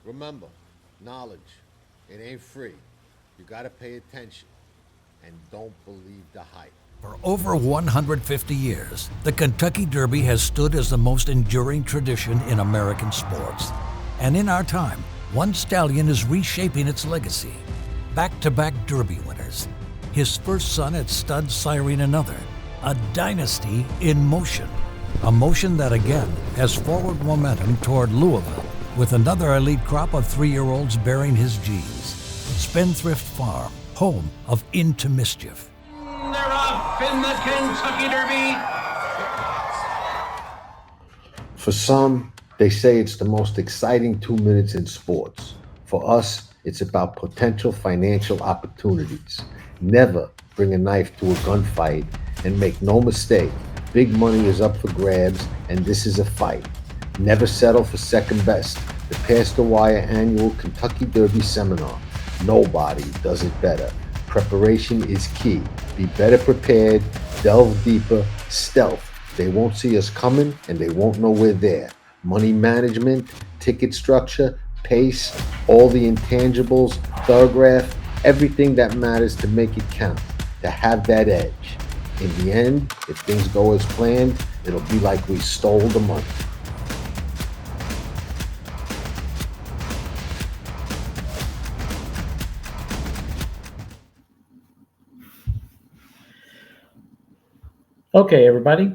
Remember, knowledge, it ain't free. You got to pay attention and don't believe the hype. For over 150 years, the Kentucky Derby has stood as the most enduring tradition in American sports. And in our time, one stallion is reshaping its legacy. Back-to-back Derby winners. His first son at stud siring another. A dynasty in motion. A motion that again has forward momentum toward Louisville, with another elite crop of 3-year-olds bearing his genes. Spendthrift Farm, home of Into Mischief. They're off in the Kentucky Derby. For some, they say it's the most exciting 2 minutes in sports. For us, it's about potential financial opportunities. Never bring a knife to a gunfight, and make no mistake, big money is up for grabs, and this is a fight. Never settle for second best. The Past the Wire annual Kentucky Derby seminar. Nobody does it better. Preparation is key. Be better prepared, delve deeper, stealth. They won't see us coming and they won't know we're there. Money management, ticket structure, pace, all the intangibles, thoroughgraph, everything that matters to make it count, to have that edge. In the end, if things go as planned, it'll be like we stole the money. Okay, everybody,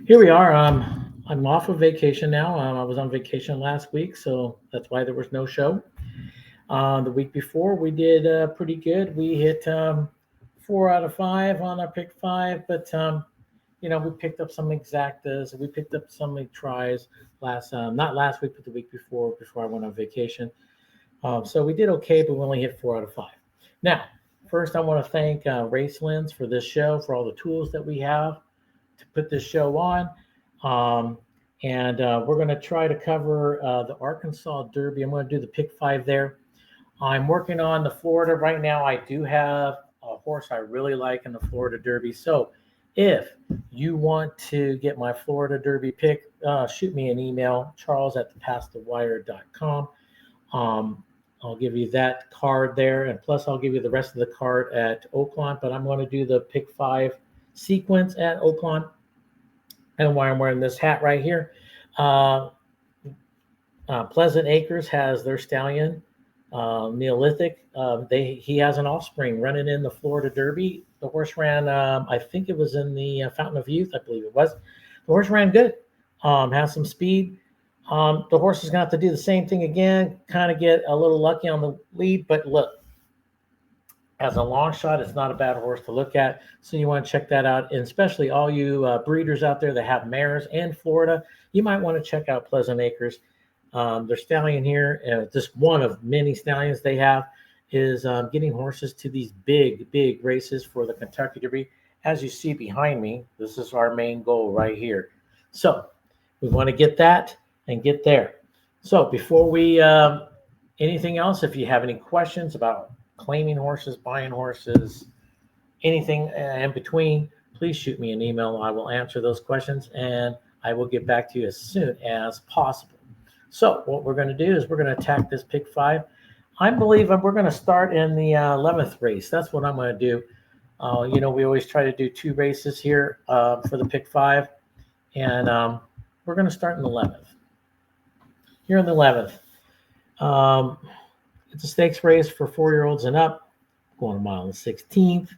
here we are. I'm off of vacation now. I was on vacation last week, so that's why there was no show. The week before, we did pretty good. We hit 4 out of 5 on our pick 5, but we picked up some exactas. We picked up some tries not last week, but the week before I went on vacation. So we did okay, but we only hit 4 out of 5. Now, first, I want to thank Racelins for this show, for all the tools that we have to put this show on. And we're going to try to cover the Arkansas Derby. I'm going to do the pick 5 there. I'm working on the Florida right now. I do have a horse I really like in the Florida Derby. So if you want to get my Florida Derby pick, shoot me an email, charles@thepastthewire.com. I'll give you that card there, and plus I'll give you the rest of the card at Oaklawn, but I'm going to do the pick 5 sequence at Oaklawn. And why I'm wearing this hat right here, Pleasant Acres has their stallion, Neolithic. He has an offspring running in the Florida Derby. The horse ran, I think it was in the Fountain of Youth, I believe it was. The horse ran good, has some speed. The horse is going to have to do the same thing again, kind of get a little lucky on the lead. But look, as a long shot, it's not a bad horse to look at. So you want to check that out. And especially all you breeders out there that have mares in Florida, you might want to check out Pleasant Acres. Their stallion here, just one of many stallions they have, is getting horses to these big, big races for the Kentucky Derby. As you see behind me, this is our main goal right here. So we want to get that and get there. So before we, anything else, if you have any questions about claiming horses, buying horses, anything in between, please shoot me an email. I will answer those questions and I will get back to you as soon as possible. So what we're going to do is we're going to attack this pick 5. I believe we're going to start in the 11th race. That's what I'm going to do. We always try to do 2 races here for the pick 5. And we're going to start in the 11th. Here in the 11th. It's a stakes race for 4-year-olds and up, going a mile and 16th.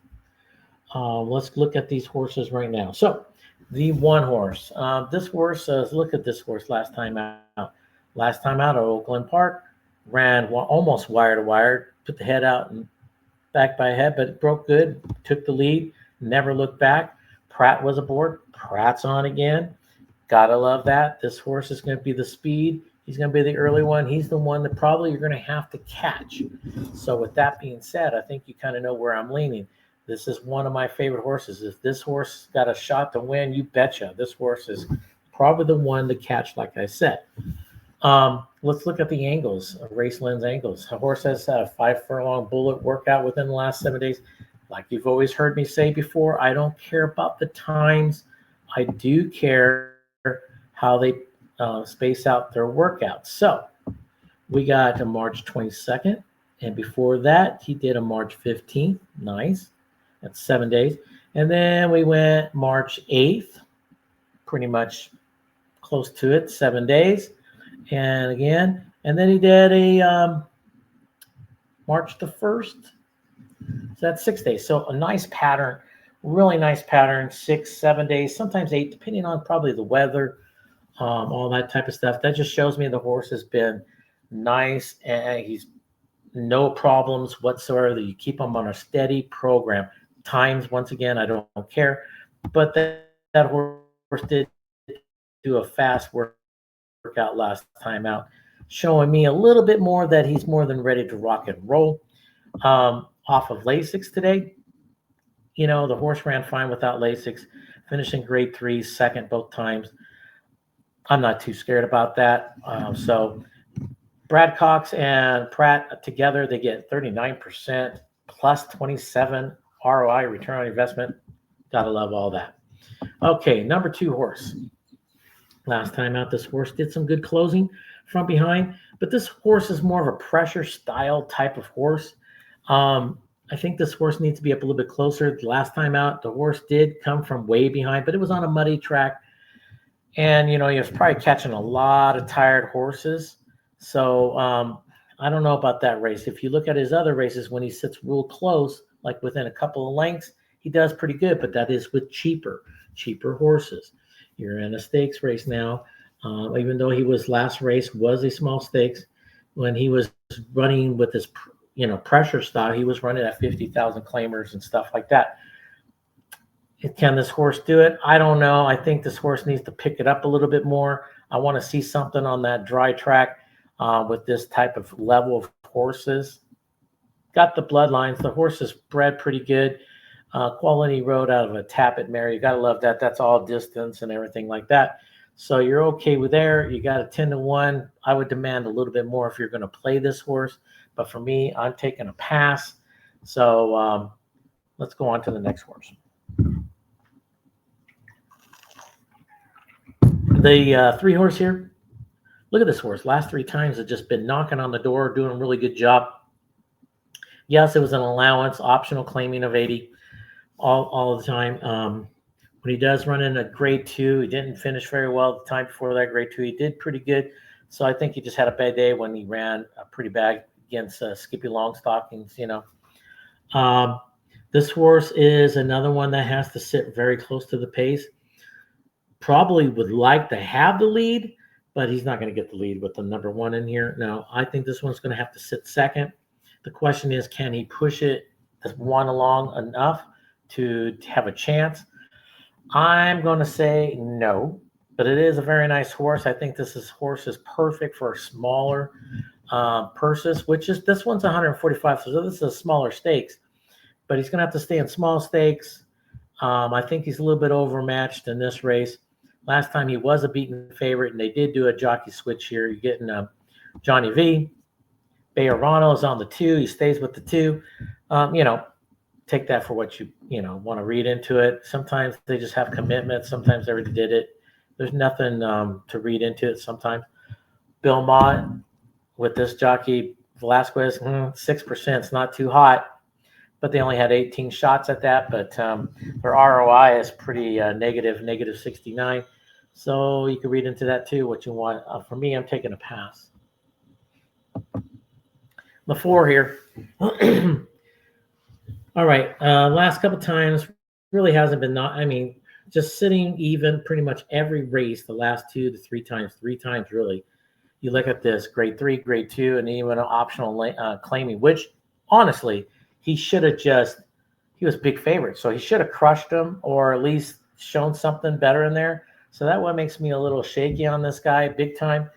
Let's look at these horses right now. So the 1 horse. This horse, look at this horse last time out. Last time out at Oaklawn Park, ran almost wire to wire, put the head out and back by head, but it broke good, took the lead, never looked back. Pratt was aboard. Pratt's on again. Gotta love that. This horse is going to be the speed. He's going to be the early one. He's the one that probably you're going to have to catch. So with that being said, I think you kind of know where I'm leaning. This is one of my favorite horses. If this horse got a shot to win, you betcha. This horse is probably the one to catch, like I said. Let's look at the angles, Raceland's angles. A horse has a 5 furlong bullet workout within the last 7 days. Like you've always heard me say before, I don't care about the times. I do care how they space out their workouts. So We got to March 22nd. And before that, he did a March 15th. Nice. That's 7 days. And then we went March 8th, pretty much close to it, 7 days. And again, and then he did a March the 1st. So that's 6 days. So a nice pattern, really nice pattern, 6, 7 days, sometimes 8, depending on probably the weather, all that type of stuff. That just shows me the horse has been nice and he's no problems whatsoever. That you keep him on a steady program. Times, once again, I don't care. But that horse did do a fast workout last time out, showing me a little bit more that he's more than ready to rock and roll. Off of Lasix today, you know, the horse ran fine without Lasix, finishing grade 3, second both times. I'm not too scared about that. So Brad Cox and Pratt together, they get 39% plus 27 ROI, return on investment. Gotta love all that. Okay, number 2 horse. Last time out, this horse did some good closing from behind, but this horse is more of a pressure style type of horse. I think this horse needs to be up a little bit closer. The last time out, the horse did come from way behind, but it was on a muddy track. And, you know, he was probably catching a lot of tired horses. So I don't know about that race. If you look at his other races, when he sits real close, like within a couple of lengths, he does pretty good, but that is with cheaper horses. You're in a stakes race now. Even though he was last race was a small stakes, when he was running with this, you know, pressure style, he was running at 50,000 claimers and stuff like that. Can this horse do it? I don't know. I think this horse needs to pick it up a little bit more. I want to see something on that dry track with this type of level of horses. Got the bloodlines. The horse is bred pretty good. Quality road out of a Tappet mare. You got to love that. That's all distance and everything like that. So you're okay with there. You got a 10-1. I would demand a little bit more if you're going to play this horse. But for me, I'm taking a pass. So let's go on to the next horse. The 3 horse here. Look at this horse. Last 3 times have just been knocking on the door, doing a really good job. Yes, it was an allowance, optional claiming of 80 all the time. When he does run in a grade 2, he didn't finish very well the time before that grade 2. He did pretty good. So I think he just had a bad day when he ran pretty bad against Skippy Longstockings, you know. This horse is another one that has to sit very close to the pace. Probably would like to have the lead, but he's not going to get the lead with the number 1 in here. No, I think this one's going to have to sit second. The question is, can he push it as 1 along enough to have a chance? I'm going to say no, but it is a very nice horse. I think this horse is perfect for smaller purses, which is, this one's 145, so this is a smaller stakes, but he's going to have to stay in small stakes. I think he's a little bit overmatched in this race. Last time he was a beaten favorite, and they did do a jockey switch here. You're getting Johnny V. Bayerano is on the 2. He stays with the 2. You know, take that for what you want to read into it. Sometimes they just have commitment. Sometimes they already did it. There's nothing to read into it sometimes. Bill Mott with this jockey, Velasquez, 6%. It's not too hot, but they only had 18 shots at that. But their ROI is pretty negative 69. So you can read into that too, what you want. For me, I'm taking a pass. The 4 here. All right. Last couple times really hasn't been just sitting even pretty much every race the last 2 to 3 times, 3 times really. You look at this, grade 3, grade 2, and even an optional claiming, which honestly, he should have he was big favorite. So he should have crushed him or at least shown something better in there. So that one makes me a little shaky on this guy big time.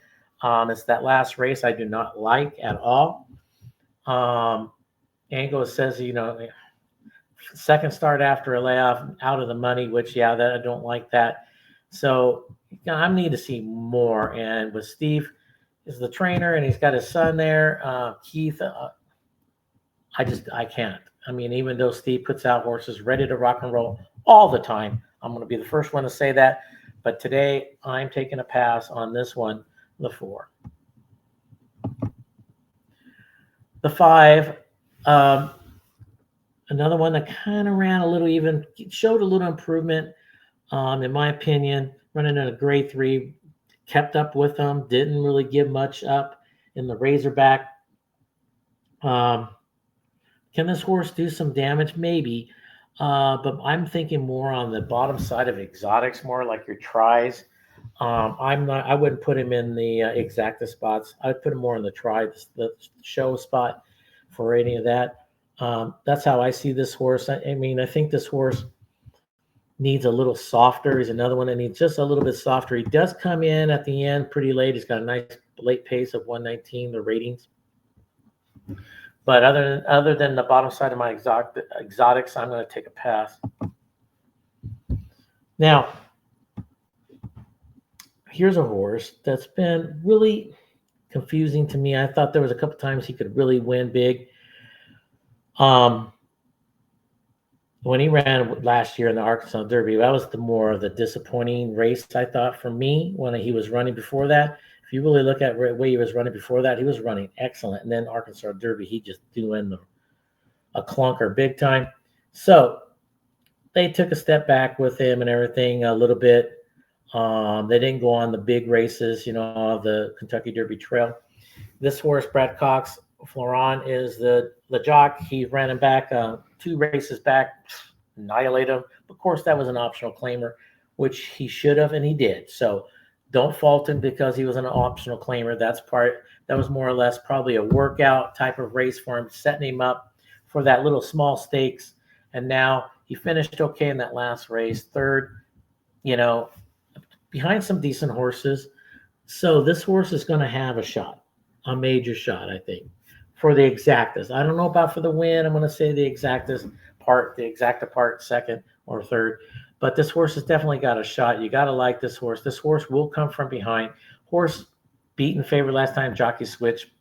It's that last race I do not like at all. Angle says, second start after a layoff, out of the money, which, that I don't like that. So I need to see more. And with Steve is the trainer, and he's got his son there, Keith. I can't. Even though Steve puts out horses ready to rock and roll all the time, I'm going to be the first one to say that. But today I'm taking a pass on this one, the 4. The 5, another one that kind of ran a little even, showed a little improvement, in my opinion, running in a grade 3, kept up with them, didn't really give much up in the Razorback. Can this horse do some damage? Maybe. But I'm thinking more on the bottom side of exotics, more like your tries. I wouldn't put him in the exacta spots. I would put him more in the try, the show spot for any of that. That's how I see this horse. I mean, I think this horse needs a little softer. He's another one that needs just a little bit softer. He does come in at the end pretty late. He's got a nice late pace of 119, the ratings. But other than the bottom side of my exotics, I'm going to take a pass. Now, here's a horse that's been really confusing to me. I thought there was a couple times he could really win big. When he ran last year in the Arkansas Derby, that was the more of the disappointing race, I thought, for me, when he was running before that. If you really look at the way he was running before that, he was running excellent. And then Arkansas Derby, he just doing a clunker big time. So they took a step back with him and everything a little bit. They didn't go on the big races, of the Kentucky Derby Trail. This horse, Brad Cox, Florent, is the jock. He ran him back 2 races back, annihilated him. Of course, that was an optional claimer, which he should have, and he did. So don't fault him because he was an optional claimer. That was more or less probably a workout type of race for him, setting him up for that little small stakes. And now he finished okay in that last race, 3rd, behind some decent horses. So this horse is going to have a major shot, I think, for the exactas. I don't know about for the win. I'm going to say the exacta part 2nd or 3rd. But this horse has definitely got a shot. You got to like this horse. This horse will come from behind. Horse beaten favorite last time, jockey switch.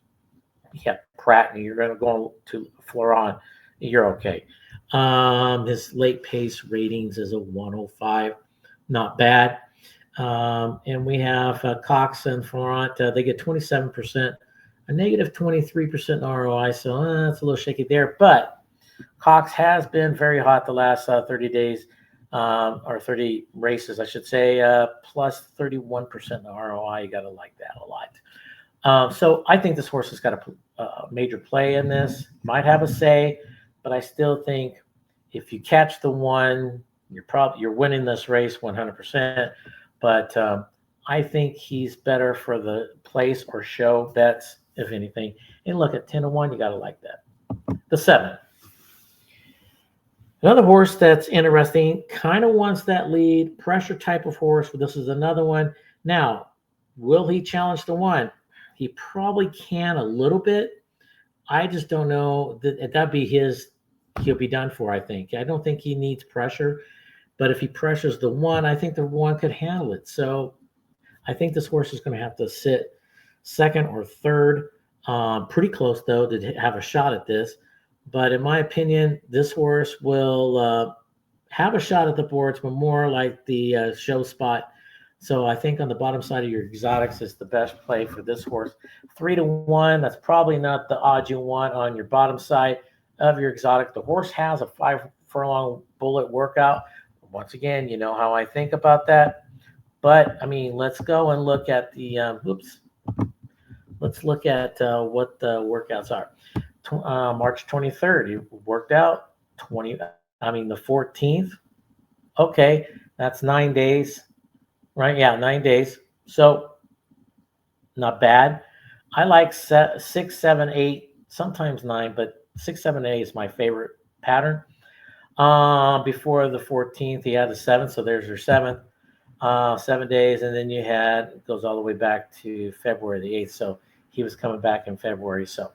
Yeah, Pratt, and you're going to go to Florent. You're okay. His late pace ratings is a 105. Not bad. And we have Cox and Florent. They get 27%, a negative 23% ROI. So it's a little shaky there. But Cox has been very hot the last 30 days. Or 30 races, I should say, plus 31% in the ROI. You got to like that a lot. So I think this horse has got a major play in this. Might have a say, but I still think if you catch the one, you're winning this race 100%. But I think he's better for the place or show bets, if anything. And look, at 10-1, you got to like that. The 7. Another horse that's interesting, kind of wants that lead, pressure type of horse, but this is another one. Now, will he challenge the 1? He probably can a little bit. I just don't know. That'd be he'll be done for, I think. I don't think he needs pressure, but if he pressures the 1, I think the 1 could handle it. So I think this horse is going to have to sit 2nd or 3rd. Pretty close, though, to have a shot at this. But in my opinion, this horse will have a shot at the boards, but more like the show spot. So I think on the bottom side of your exotics is the best play for this horse. 3-1, that's probably not the odds you want on your bottom side of your exotic. The horse has a 5-furlong bullet workout. Once again, you know how I think about that. But, I mean, let's go and look at the let's look at what the workouts are. March 23rd, he worked out the 14th. Okay, that's 9 days, right? Yeah, 9 days. So not bad. I like 6, 7, 8, sometimes 9, but 6, 7, 8 is my favorite pattern. Before the 14th, he had the 7th, so there's your 7th. 7 days, and then it goes all the way back to February the 8th. So he was coming back in February. So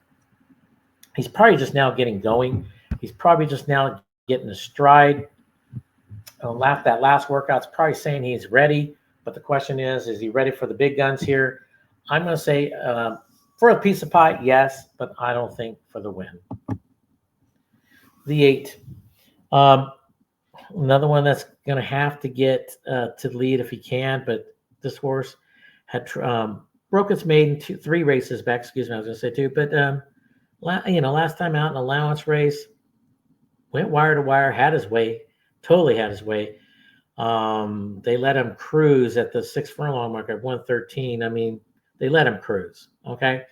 he's probably just now getting going. He's probably just now getting a stride. That last workout's probably saying he's ready, but the question is he ready for the big guns here? I'm going to say for a piece of pie, yes, but I don't think for the win. The 8. Another one that's going to have to get to lead if he can, but this horse had broke its maiden 3 races back. Excuse me, I was going to say 2, but Last time out in allowance race, went wire to wire, had his way, totally had his way. They let him cruise at the 6 furlong mark at 113. I mean, they let him cruise. Okay.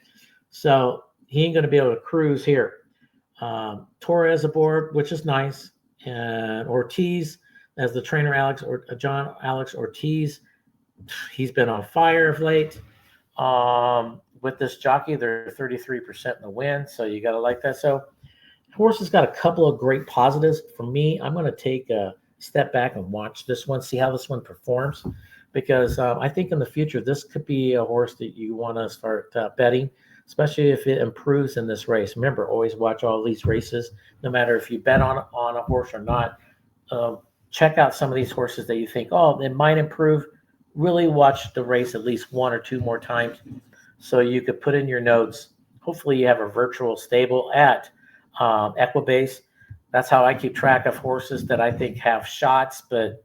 So he ain't going to be able to cruise here. Torres aboard, which is nice. And Ortiz, as the trainer, John Alex Ortiz, he's been on fire of late. With this jockey, they're 33% in the win. So you got to like that. So horse has got a couple of great positives. For me, I'm going to take a step back and watch this one, see how this one performs, because I think in the future this could be a horse that you want to start betting, especially if it improves in this race. Remember, always watch all these races, no matter if you bet on a horse or not. Check out some of these horses that you think, oh, it might improve. Really watch the race at least 1 or 2 more times, so you could put in your notes. Hopefully, you have a virtual stable at Equibase. That's how I keep track of horses that I think have shots, but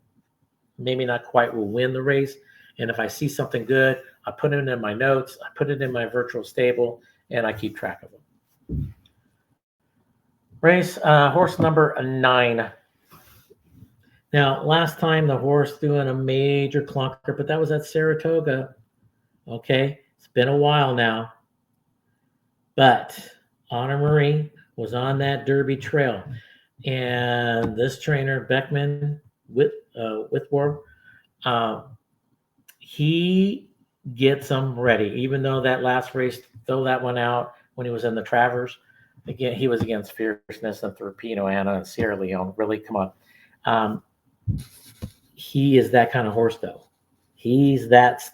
maybe not quite will win the race. And if I see something good, I put it in my notes, I put it in my virtual stable, and I keep track of them. Race horse number 9. Now, last time the horse doing a major clunker, but that was at Saratoga. Okay, it's been a while now. But Honor Marie was on that Derby trail. And this trainer, Beckman Whitworth, he gets them ready. Even though that last race, throw that one out when he was in the Travers. Again, he was against Fierceness and Thurpino, Anna, and Sierra Leone. Really, come on. He is that kind of horse, though. He's that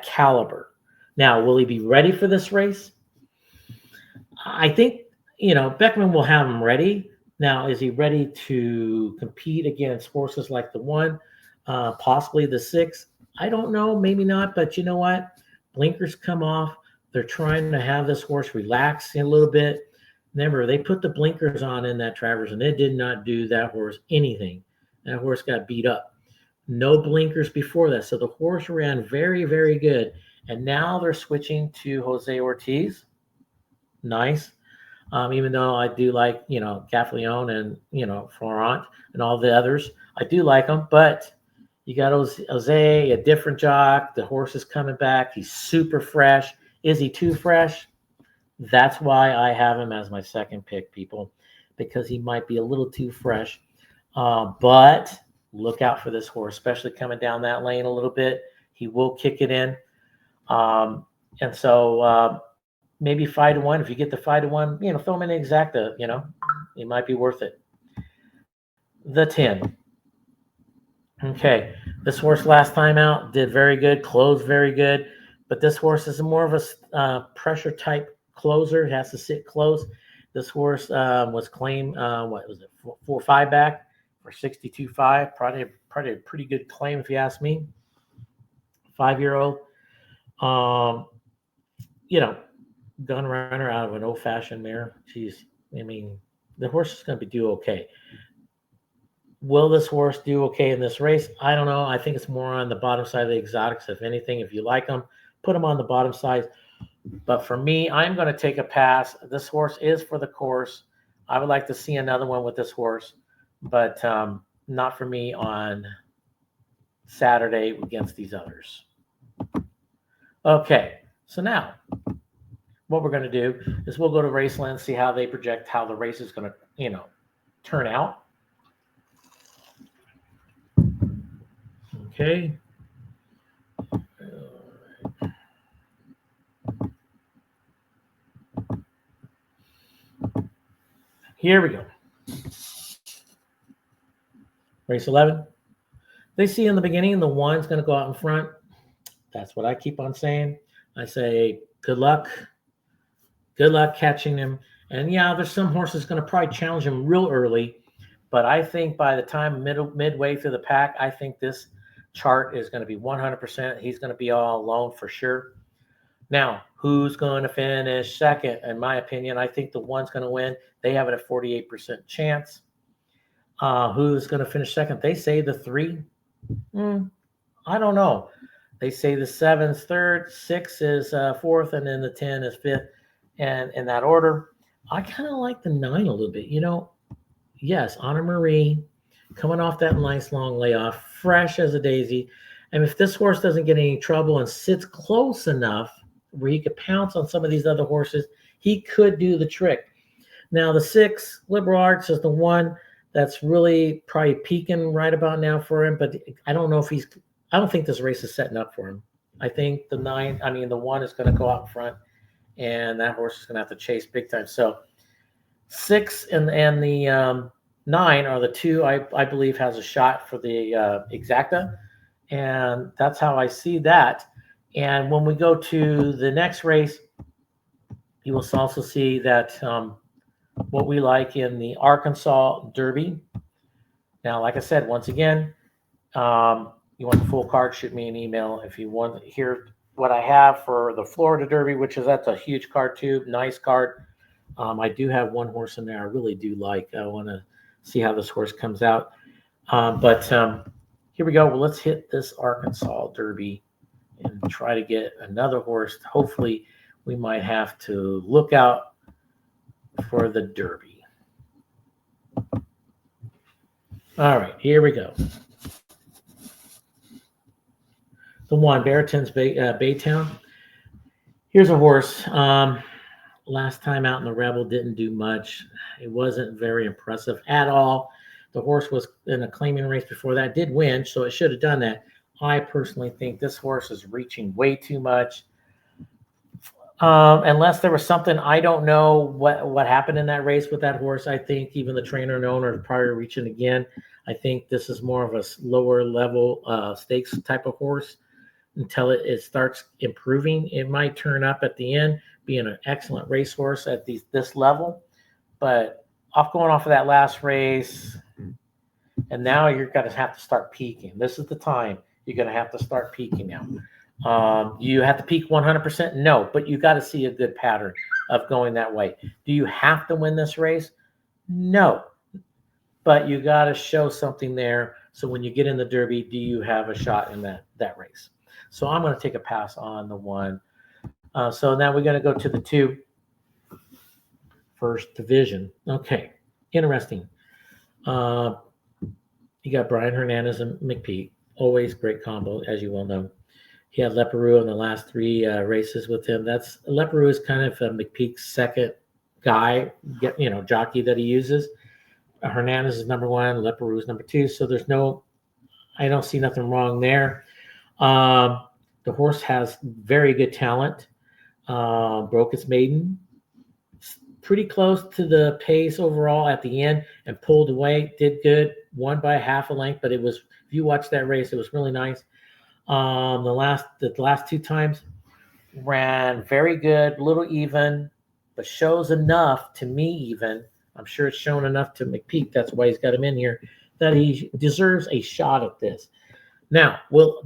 caliber. Now, will he be ready for this race? I think, Beckman will have him ready. Now, is he ready to compete against horses like the 1, possibly the 6? I don't know, maybe not, but you know what? Blinkers come off. They're trying to have this horse relax a little bit. Remember, they put the blinkers on in that Travers, and it did not do that horse anything. That horse got beat up. No blinkers before that. So the horse ran very, very good. And now they're switching to Jose Ortiz. Nice. Even though I do like, Gaffleone and, Florent and all the others. I do like them, but you got Jose, a different jock. The horse is coming back. He's super fresh. Is he too fresh? That's why I have him as my second pick, people, because he might be a little too fresh. But look out for this horse, especially coming down that lane a little bit. He will kick it in. And so maybe 5-1. If you get the 5-1, throw him in the exacta, it might be worth it. The 10. Okay. This horse last time out did very good, closed very good. But this horse is more of a pressure type closer. It has to sit close. This horse was claimed, 4-5 back for 62.5. Probably a pretty good claim if you ask me. 5-year-old. Gun runner out of an old-fashioned mare. The horse is going to do okay. Will this horse do okay in this race? I don't know. I think it's more on the bottom side of the exotics. If anything, if you like them, put them on the bottom side. But for me, I'm going to take a pass. This horse is for the course. I would like to see another one with this horse, but not for me on Saturday against these others. Okay, so now what we're going to do is we'll go to Raceland, see how they project how the race is going to, turn out. Okay. Here we go. Race 11. They see in the beginning the 1's going to go out in front. That's what I keep on saying. I say, good luck. Good luck catching him. And yeah, there's some horses going to probably challenge him real early. But I think by the time midway through the pack, I think this chart is going to be 100%. He's going to be all alone for sure. Now, who's going to finish second? In my opinion, I think the 1's going to win. They have it at 48% chance. Who's going to finish second? They say the 3. I don't know. They say the 7's third, 6 is fourth, and then the 10 is fifth, and in that order. I kind of like the 9 a little bit. Yes, Anna Marie coming off that nice long layoff, fresh as a daisy. And if this horse doesn't get any trouble and sits close enough where he could pounce on some of these other horses, he could do the trick. Now, the 6, Liberal Arts, is the one that's really probably peaking right about now for him, but I don't know if I don't think this race is setting up for him. I think the 1 is going to go out in front, and that horse is going to have to chase big time. So 6 and the 9 are the 2 I believe has a shot for the exacta, and that's how I see that. And when we go to the next race, you will also see that what we like in the Arkansas Derby. Now, like I said, once again, you want the full card, shoot me an email. If you want to hear what I have for the Florida Derby, that's a huge card too, nice card. I do have one horse in there I really do like. I want to see how this horse comes out. But here we go. Well, let's hit this Arkansas Derby and try to get another horse. Hopefully, we might have to look out for the Derby. All right, here we go. The 1, Barrington's Baytown. Here's a horse. Last time out in the Rebel, didn't do much. It wasn't very impressive at all. The horse was in a claiming race before that, did win, so it should have done that. I personally think this horse is reaching way too much. Unless there was something, I don't know what happened in that race with that horse. I think even the trainer and owner is probably reaching again. I think this is more of a lower level stakes type of horse until it starts improving. It might turn up at the end, being an excellent racehorse at this level. But going off of that last race, and now you're going to have to start peaking. This is the time you're going to have to start peaking now. You have to peak 100%? No, but you got to see a good pattern of going that way. Do you have to win this race? No, but you got to show something there. So when you get in the Derby, do you have a shot in that race? So I'm going to take a pass on the 1. So now we're going to go to the 2, First Division. Okay, interesting. You got Brian Hernandez and McPeak. Always great combo, as you well know. He had Leparoux in the last 3 races with him. Leparoux is kind of McPeak's second guy, jockey that he uses. Hernandez is number 1, Leparoux is number 2. So I don't see nothing wrong there. The horse has very good talent. Broke its maiden. Pretty close to the pace overall at the end and pulled away. Did good. Won by half a length, but if you watch that race, it was really nice. The last 2 times ran very good, little even, but shows enough to me even. I'm sure it's shown enough to McPeak. That's why he's got him in here, that he deserves a shot at this. Now,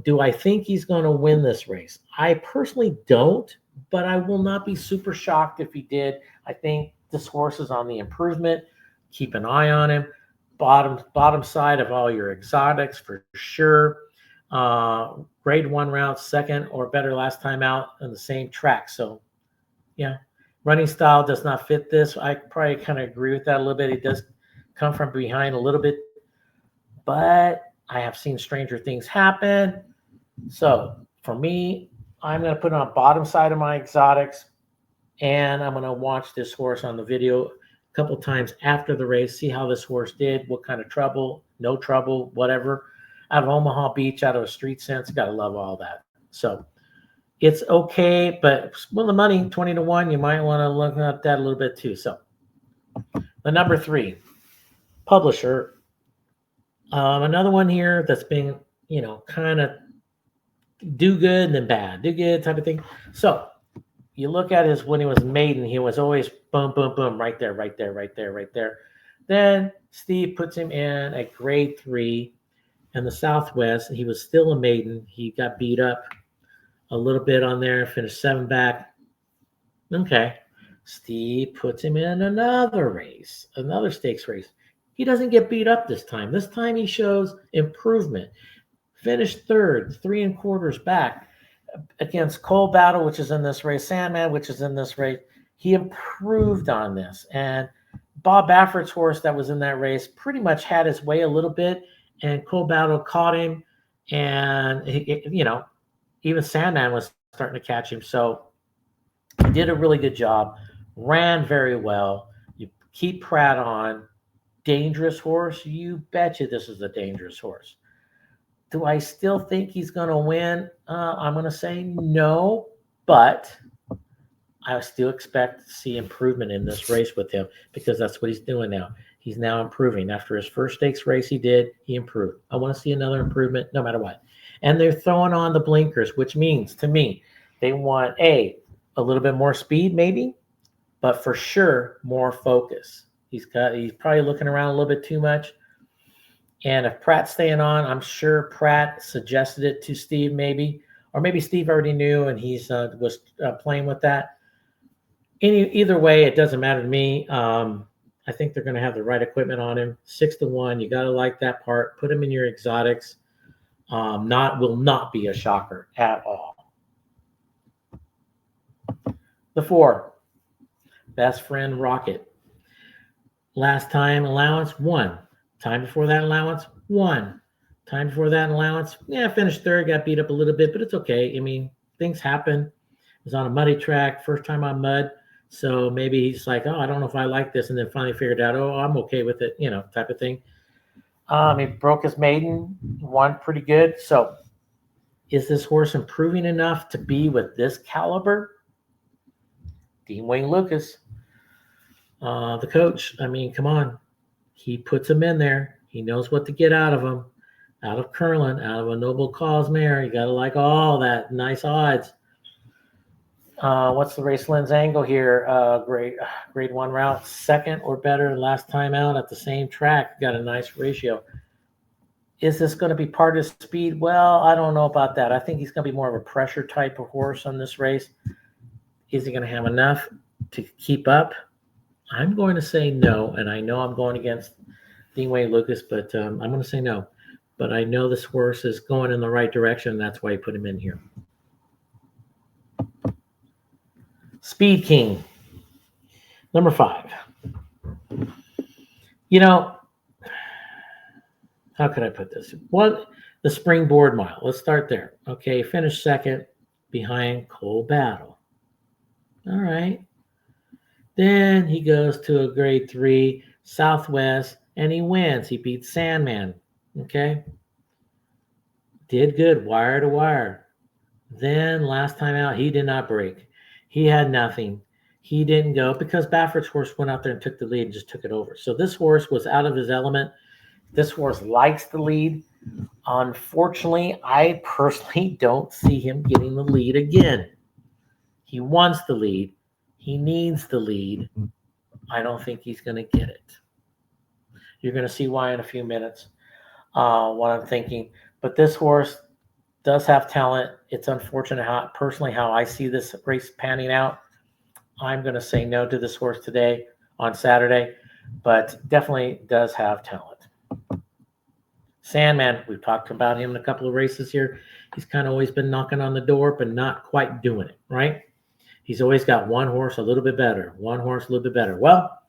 do I think he's going to win this race? I personally don't, but I will not be super shocked if he did. I think this horse is on the improvement. Keep an eye on him. Bottom side of all your exotics for sure. Grade 1 round, second or better last time out on the same track. So, yeah, running style does not fit this. I probably kind of agree with that a little bit. He does come from behind a little bit, but I have seen stranger things happen. So for me, I'm going to put it on bottom side of my exotics, and I'm going to watch this horse on the video a couple times after the race, see how this horse did, what kind of trouble, no trouble, whatever. Out of Omaha Beach, out of a street sense, got to love all that. So it's okay, but well, the money, 20-1, you might want to look at that a little bit too. So the number 3, Publisher. Another one here that's been, kind of do good and then bad, do good type of thing. So you look at when he was maiden, he was always boom, boom, boom, right there, right there, right there, right there. Then Steve puts him in at grade 3 in the Southwest. He was still a maiden. He got beat up a little bit on there, finished 7 back. Okay. Steve puts him in another race, another stakes race. He doesn't get beat up this time. This time he shows improvement. Finished 3rd, 3 1/4 back against Coal Battle, which is in this race, Sandman, which is in this race. He improved on this. And Bob Baffert's horse that was in that race pretty much had his way a little bit, and Cole Battle caught him. And, even Sandman was starting to catch him. So he did a really good job, ran very well. You keep Pratt on. Dangerous horse? You betcha this is a dangerous horse. Do I still think he's going to win? I'm going to say no, but I still expect to see improvement in this race with him, because that's what he's doing now. He's now improving. After his first stakes race he improved. I want to see another improvement no matter what. And they're throwing on the blinkers, which means to me they want a little bit more speed maybe, but for sure more focus. He's probably looking around a little bit too much. And if Pratt's staying on, I'm sure Pratt suggested it to Steve maybe, or maybe Steve already knew and he's was playing with that. Either way, it doesn't matter to me. I think they're going to have the right equipment on him. 6-1. You got to like that part. Put him in your exotics. Will not be a shocker at all. The 4, Best Friend Rocket. Last time allowance 1. Time before that allowance 1. Time before that allowance, finished third, got beat up a little bit, but it's okay. I mean, things happen. It was on a muddy track, first time on mud. So maybe he's like, I don't know if I like this, and then finally figured out, I'm okay with it, type of thing. He broke his maiden, won pretty good. So is this horse improving enough to be with this caliber? Dean Wayne Lucas, the coach, come on. He puts him in there. He knows what to get out of him, out of Curlin, out of a Noble Cause mare. You got to like all that nice odds. What's the race lens angle here? Grade 1 route, second or better last time out at the same track. Got a nice ratio. Is this going to be part of his speed? Well, I don't know about that. I think he's going to be more of a pressure type of horse on this race. Is he going to have enough to keep up? I'm going to say no, and I know I'm going against Dean Wayne Lucas, but I'm going to say no. But I know this horse is going in the right direction, and that's why I put him in here. Speed King, number 5. How could I put this? The Springboard Mile. Let's start there. Okay, finished second behind Cole Battle. All right. Then he goes to a grade 3 Southwest, and he wins. He beats Sandman. Okay. Did good, wire to wire. Then last time out, he did not break. He had nothing. He didn't go because Baffert's horse went out there and took the lead and just took it over. So this horse was out of his element. This horse likes the lead. Unfortunately, I personally don't see him getting the lead again. He wants the lead. He needs the lead. I don't think he's going to get it. You're going to see why in a few minutes, what I'm thinking. But this horse does have talent. It's unfortunate how I see this race panning out. I'm going to say no to this horse today on Saturday, but definitely does have talent. Sandman, we've talked about him in a couple of races here. He's kind of always been knocking on the door, but not quite doing it, right? He's always got one horse a little bit better, one horse a little bit better. Well,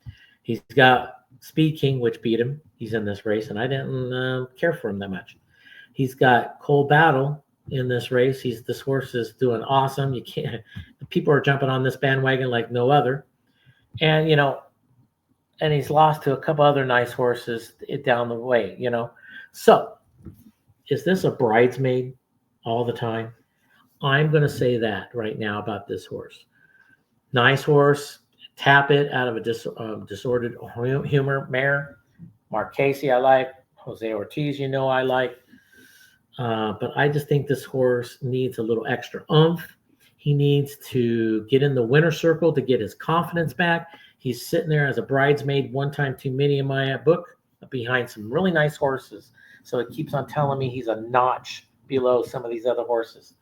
he's got Speed King, which beat him. He's in this race, and I didn't care for him that much. He's got Cole Battle in this race. This horse is doing awesome. People are jumping on this bandwagon like no other. And, and he's lost to a couple other nice horses down the way, So, is this a bridesmaid all the time? I'm going to say that right now about this horse. Nice horse, tap it out of a disordered humor mare. Mark Casey, I like. Jose Ortiz, I like. But I just think this horse needs a little extra oomph. He needs to get in the winner's circle to get his confidence back. He's sitting there as a bridesmaid, one time too many in my book, behind some really nice horses. So it keeps on telling me he's a notch below some of these other horses.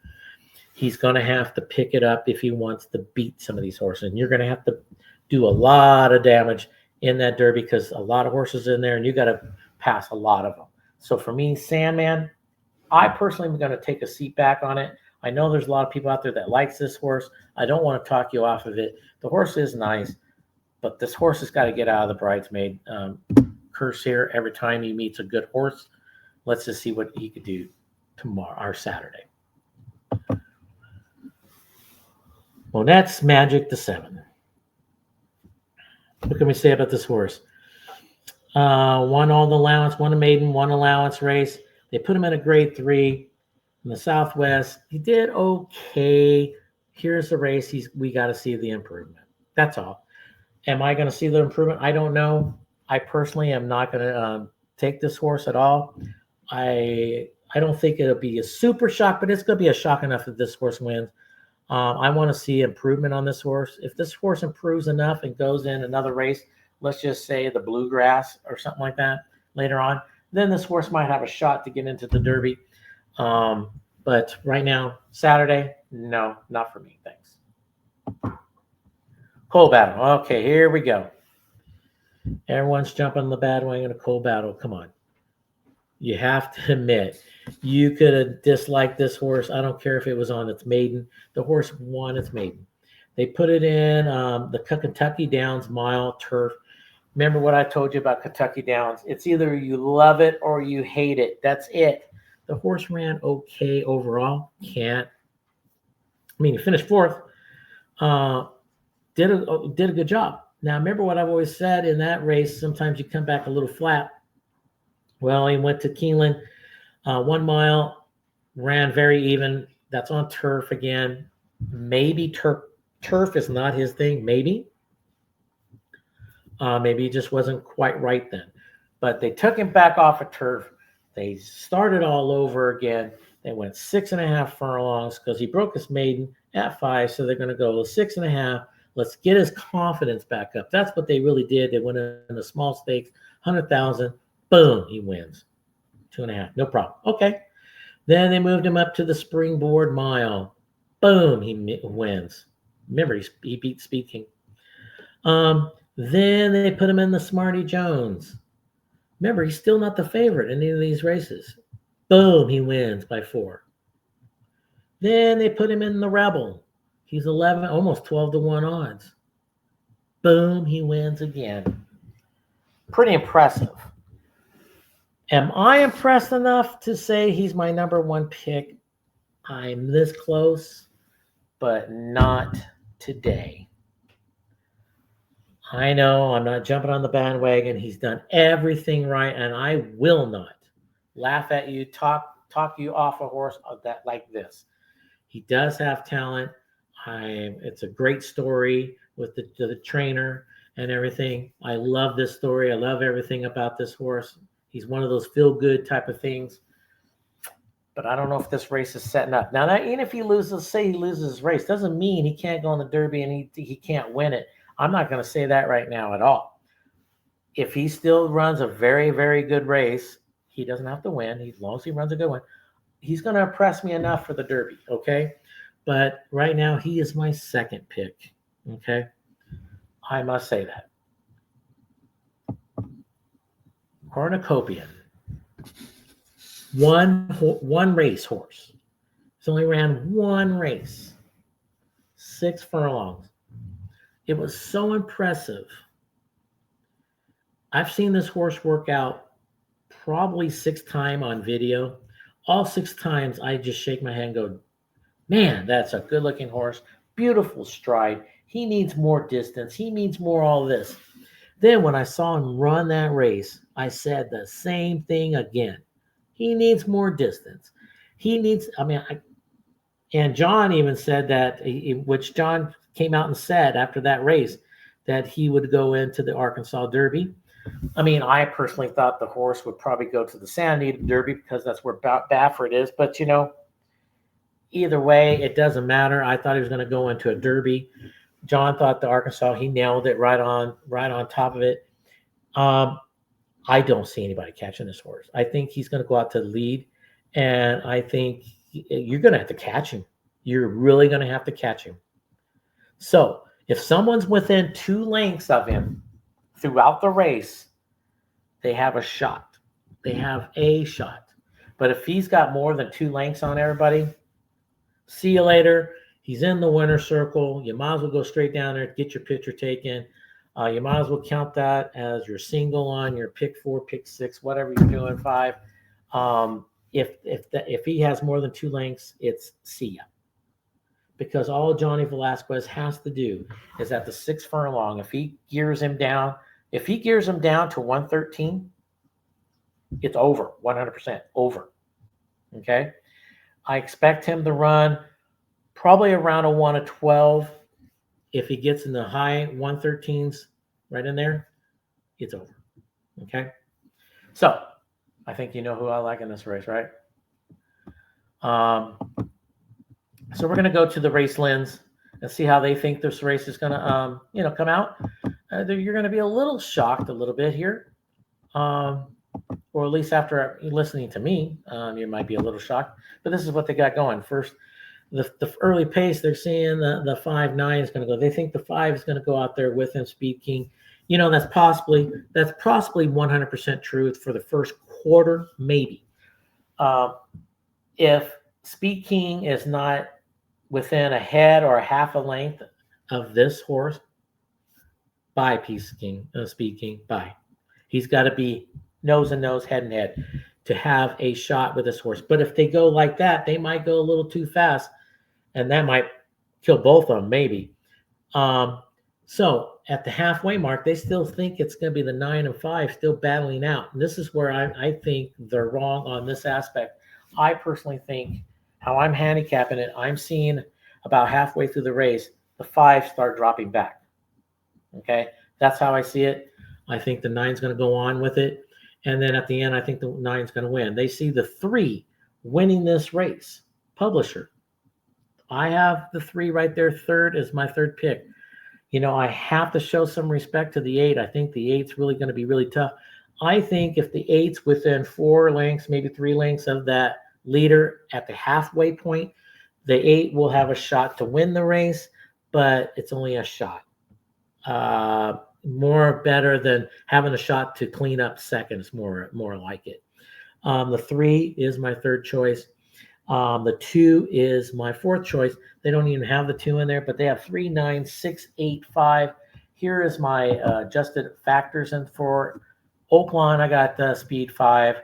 He's going to have to pick it up if he wants to beat some of these horses. And you're going to have to do a lot of damage in that Derby because a lot of horses in there, and you got to pass a lot of them. So for me, Sandman, I personally am going to take a seat back on it. I know there's a lot of people out there that likes this horse. I don't want to talk you off of it. The horse is nice, but this horse has got to get out of the bridesmaid curse here every time he meets a good horse. Let's just see what he could do tomorrow or Saturday. Well, that's Magic the 7. What can we say about this horse? Won all the allowance, won a maiden, won allowance race. They put him in a grade 3 in the Southwest. He did okay. Here's the race. We got to see the improvement. That's all. Am I going to see the improvement? I don't know. I personally am not going to take this horse at all. I don't think it'll be a super shock, but it's going to be a shock enough that this horse wins. I want to see improvement on this horse. If this horse improves enough and goes in another race, let's just say the Bluegrass or something like that later on, then this horse might have a shot to get into the Derby. But right now, Saturday, no, not for me. Thanks. Coal battle. Okay, here we go. Everyone's jumping on the bandwagon of coal battle. Come on. You have to admit, you could have disliked this horse. I don't care if it was on its maiden. The horse won its maiden. They put it in the Kentucky Downs mile turf. Remember what I told you about Kentucky Downs? It's either you love it or you hate it. That's it. The horse ran okay overall. He finished 4th. Did a good job. Now, remember what I've always said in that race, sometimes you come back a little flat. Well, he went to Keeneland, 1 mile, ran very even. That's on turf again. Maybe turf is not his thing. Maybe he just wasn't quite right then. But they took him back off of turf. They started all over again. They went 6.5 furlongs because he broke his maiden at 5. So they're going to go 6.5. Let's get his confidence back up. That's what they really did. They went in the small stakes, 100,000. Boom, he wins. 2.5, no problem. Okay. Then they moved him up to the Springboard Mile. Boom, he wins. Remember, he beat Speed King. Then they put him in the Smarty Jones. Remember, he's still not the favorite in any of these races. Boom, he wins by 4. Then they put him in the Rebel. He's 11, almost 12-1 odds. Boom, he wins again. Pretty impressive. Am I impressed enough to say he's my number 1 pick? I'm this close, but not today. I know I'm not jumping on the bandwagon. He's done everything right, and I will not laugh at you, talk you off a horse that like this. He does have talent. It's a great story with the trainer and everything. I love this story. I love everything about this horse. He's one of those feel-good type of things. But I don't know if this race is setting up. Now, even if he loses, say he loses his race, doesn't mean he can't go in the Derby and he can't win it. I'm not going to say that right now at all. If he still runs a very, very good race, he doesn't have to win. As long as he runs a good one, he's going to impress me enough for the Derby, okay? But right now, he is my 2nd pick, okay? I must say that. Cornucopian. One race horse. He's only ran 1 race. 6 furlongs. It was so impressive. I've seen this horse work out probably 6 times on video. All 6 times, I just shake my head and go, man, that's a good-looking horse. Beautiful stride. He needs more distance. He needs more all this. Then when I saw him run that race, I said the same thing again. He needs more distance. He needs, and John even said that, which John came out and said after that race, that he would go into the Arkansas Derby. I personally thought the horse would probably go to the Santa Anita Derby because that's where Baffert is. But, either way, it doesn't matter. I thought he was going to go into a Derby. John thought the Arkansas, he nailed it right on top of it. I don't see anybody catching this horse. I think he's going to go out to the lead, and I think you're going to have to catch him. You're really going to have to catch him. So if someone's within 2 lengths of him throughout the race, they have a shot. They have a shot. But if he's got more than 2 lengths on everybody, see you later. He's in the winner's circle. You might as well go straight down there, get your picture taken. You might as well count that as your single on your pick 4, pick 6, whatever you're doing, 5. If he has more than 2 lengths, it's see ya. Because all Johnny Velasquez has to do is at the 6th furlong, if he gears him down to 113, it's over, 100% over. Okay. I expect him to run probably around a 1-12. If he gets in the high 113s right in there, it's over. Okay. So I think you know who I like in this race, right? So we're going to go to the race lens and see how they think this race is going to, come out. You're going to be a little shocked a little bit here. Or at least after listening to me, you might be a little shocked. But this is what they got going. First, the early pace, they're seeing the 5-9 is going to go. They think the 5 is going to go out there with him, Speed King. That's possibly 100% truth for the first quarter, maybe. If Speed King is not within a head or a half a length of this horse, bye, Speed King, bye. He's got to be nose and nose, head and head to have a shot with this horse. But if they go like that, they might go a little too fast, and that might kill both of them, maybe. So at the halfway mark, they still think it's going to be the 9 and 5 still battling out. And this is where I think they're wrong on this aspect. I personally think how I'm handicapping it, I'm seeing about halfway through the race, the 5 start dropping back. Okay, that's how I see it. I think the 9's going to go on with it. And then at the end, I think the 9's going to win. They see the 3 winning this race. Publisher. I have the 3 right there. 3rd is my 3rd pick. I have to show some respect to the 8. I think the 8's really going to be really tough. I think if the 8's within 4 lengths, maybe 3 lengths of that leader at the halfway point, the 8 will have a shot to win the race, but it's only a shot. More better than having a shot to clean up seconds, more like it. The 3 is my 3rd choice. The 2 is my 4th choice. They don't even have the 2 in there, but they have 3, 9, 6, 8, 5. Here is my adjusted factors. And for Oaklawn, I got speed 5,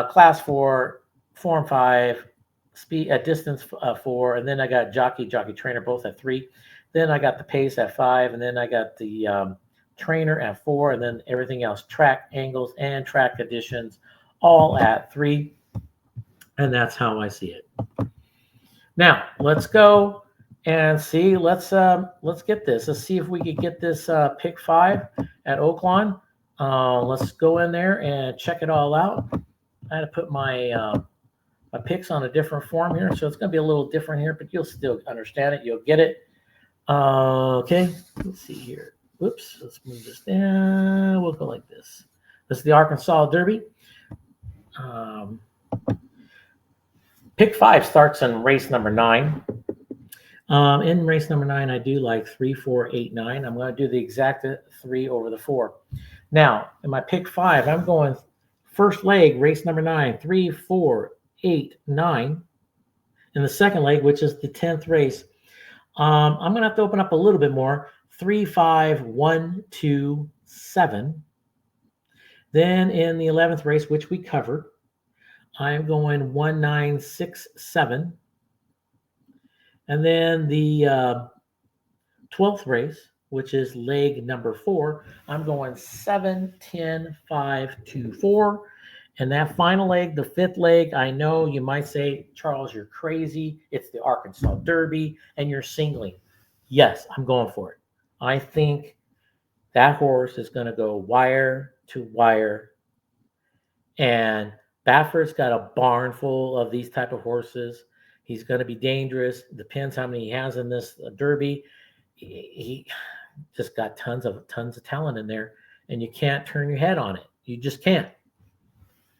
class 4, form 5, speed distance 4, and then I got jockey trainer both at 3. Then I got the pace at 5, and then I got the trainer at 4, and then everything else, track angles and track additions, all at 3. And that's how I see it. Now let's go and see. Let's get this. Let's see if we could get this pick 5 at Oaklawn. Let's go in there and check it all out. I had to put my my picks on a different form here, so it's going to be a little different here, but you'll still understand it. You'll get it. Okay. Let's see here. Whoops. Let's move this down. We'll go like this. This is the Arkansas Derby. Pick 5 starts in race number 9. In race number 9, I do like 3, 4, 8, 9. I'm going to do the exact 3 over the 4. Now, in my pick 5, I'm going first leg, race number 9, 3, 4, 8, 9. In the second leg, which is the 10th race, I'm going to have to open up a little bit more. 3, 5, 1, 2, 7. Then in the 11th race, which we covered, I'm going 1, 9, 6, 7. And then the 12th race, which is leg number 4, I'm going 7, 10, 5, 2, 4. And that final leg, the 5th leg, I know you might say, Charles, you're crazy. It's the Arkansas Derby and you're singling. Yes, I'm going for it. I think that horse is going to go wire to wire. And Bafford's got a barn full of these type of horses. He's going to be dangerous. Depends how many he has in this Derby. He just got tons of talent in there, and you can't turn your head on it. You just can't.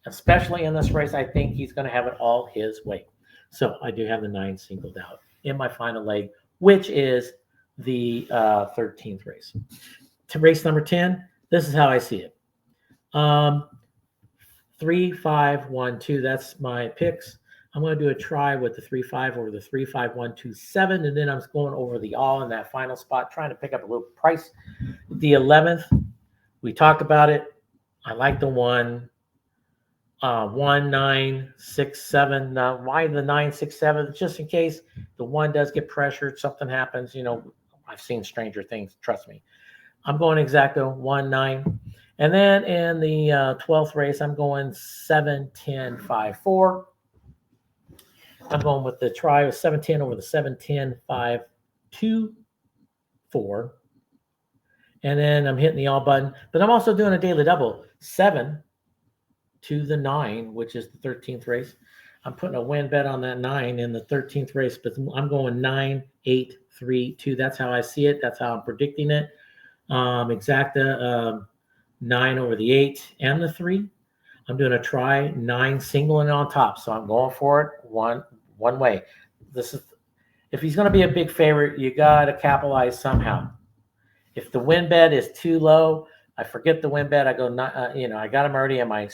Especially in this race, I think he's going to have it all his way. So I do have the 9 singled out in my final leg, which is the 13th race. To race number 10, this is how I see it. 3, 5, 1, 2. That's my picks. I'm going to do a try with the 3.5 over the 3.5127, and then I'm going over the all in that final spot, trying to pick up a little price. The 11th, we talked about it. I like the 1967. Now, why the 967? Just in case the 1 does get pressured, something happens. You know, I've seen stranger things. Trust me. I'm going exacto 1-9. And then in the 12th race, I'm going 7-10-5-4. I'm going with the try of 7-10 over the 7-10-5-2-4. And then I'm hitting the all button. But I'm also doing a daily double. 7 to the 9, which is the 13th race. I'm putting a win bet on that 9 in the 13th race, but I'm going 9-8-3-2. That's how I see it. That's how I'm predicting it. Exacta 9 over the 8 and the 3. I'm doing a try 9 singling on top, so I'm going for it one way. This is, if he's going to be a big favorite, you got to capitalize somehow. If the win bet is too low, I forget the win bet. I go, I got him already in my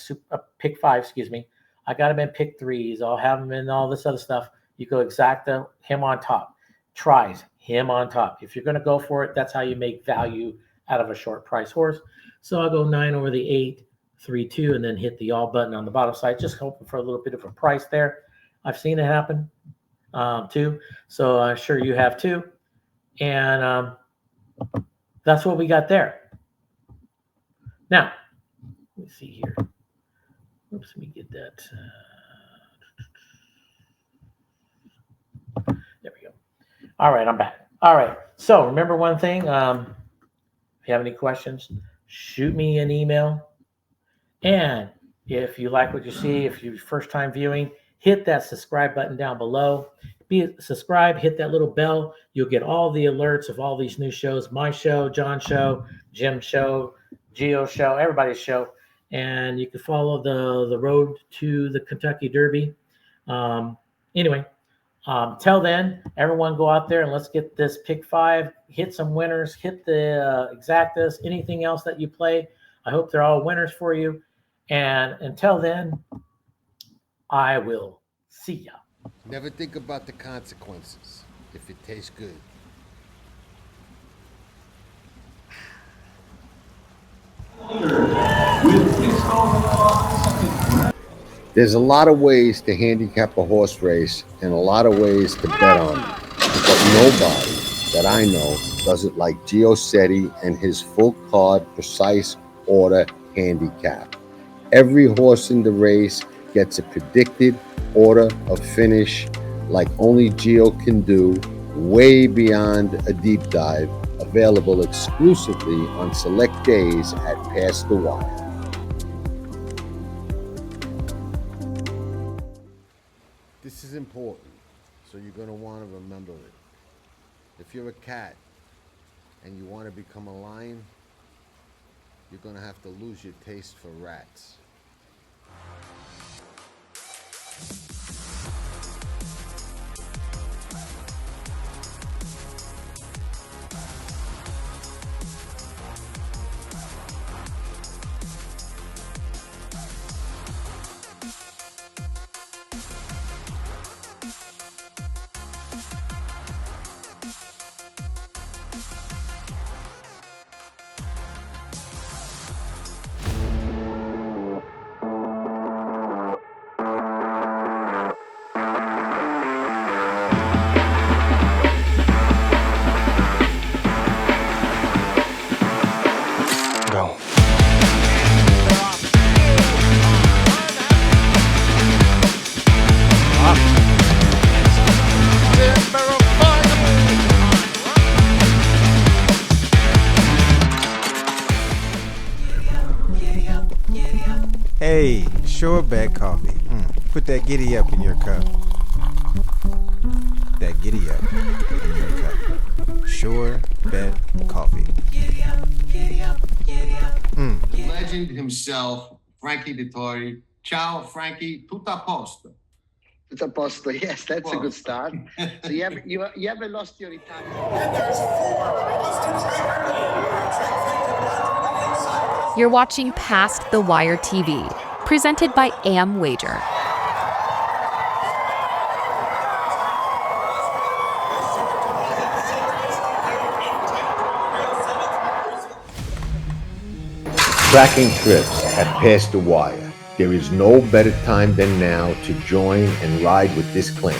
pick 5. Excuse me. I got him in pick 3s. I'll have him in all this other stuff. You go exacta him on top. Tries him on top. If you're going to go for it, that's how you make value out of a short price horse. So I'll go 9 over the 8-3-2, and then hit the all button on the bottom side, just hoping for a little bit of a price there. I've seen it happen too, so I'm sure you have too. And that's what we got there. Now, let me see here. Oops, let me get that. There we go. All right, I'm back. All right, so remember one thing. If you have any questions, shoot me an email. And if you like what you see, if you're first time viewing, hit that subscribe button down below. Be subscribed, hit that little bell. You'll get all the alerts of all these new shows, my show, John's show, Jim's show, Gio's show, everybody's show. And you can follow the road to the Kentucky Derby. Anyway, till then, everyone go out there and let's get this pick 5, hit some winners, hit the exactas, anything else that you play. I hope they're all winners for you. And until then, I will see ya. Never think about the consequences if it tastes good. There's a lot of ways to handicap a horse race and a lot of ways to bet on it. But nobody that I know does it like Gio Setti and his full card, precise order handicap. Every horse in the race gets a predicted order of finish like only Gio can do, way beyond a deep dive, available exclusively on select days at Past the Wire. This is important, so you're going to want to remember it. If you're a cat and you want to become a lion, you're going to have to lose your taste for rats. Hey, Sure Bet Coffee. Put that giddy up in your cup. That giddy up in your cup. Sure Bet Coffee. The legend himself, Frankie Dettori. Ciao, Frankie. Tutto a posto. Tutto a posto. Yes, that's a good start. So you haven't lost your Italian. You're watching Past the Wire TV, presented by Am Wager. Tracking trips at Past the Wire. There is no better time than now to join and ride with this clan.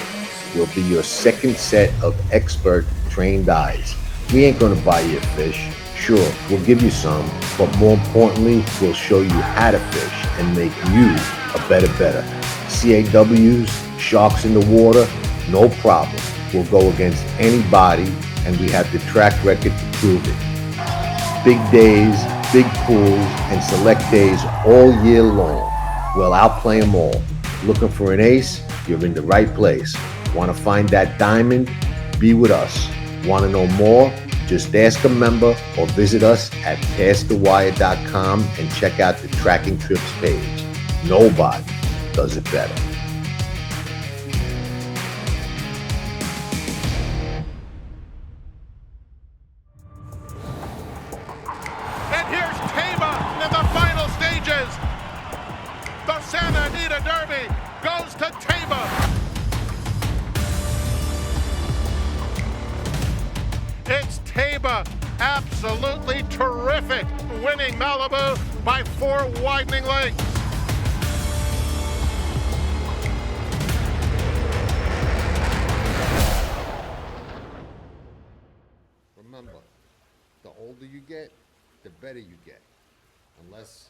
We'll be your second set of expert trained eyes. We ain't gonna buy you a fish. Sure, we'll give you some, but more importantly, we'll show you how to fish and make you a better. CAWs, sharks in the water, no problem. We'll go against anybody, and we have the track record to prove it. Big days, big pools, and select days all year long. We'll outplay them all. Looking for an ace? You're in the right place. Want to find that diamond? Be with us. Want to know more? Just ask a member or visit us at pastthewire.com and check out the Tracking Trips page. Nobody does it better. And here's Tama in the final stages. The Santa Anita Derby goes to Tama. It's Tama, absolutely terrific, winning Malibu by 4 widening lengths. Remember, the older you get, the better you get. Unless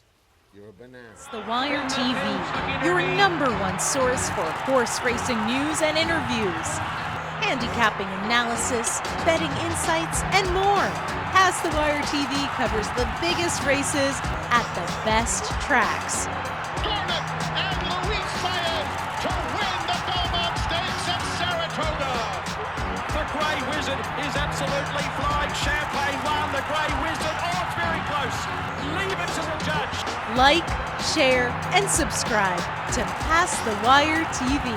you're a banana. It's The Wire TV, your #1 source for horse racing news and interviews, handicapping analysis, betting insights, and more. Past The Wire TV covers the biggest races at the best tracks. Garnet and Luis Saez to win the Belmont Stakes at Saratoga. The Grey Wizard is absolutely flying. Champagne won. The Grey Wizard. Oh, it's very close. Leave it to the judge. Like, share, and subscribe to Past The Wire TV.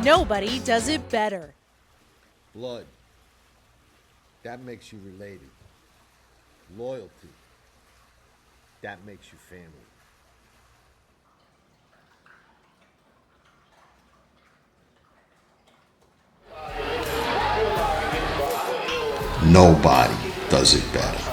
Nobody does it better. Blood. That makes you related. Loyalty. That makes you family. Nobody does it better.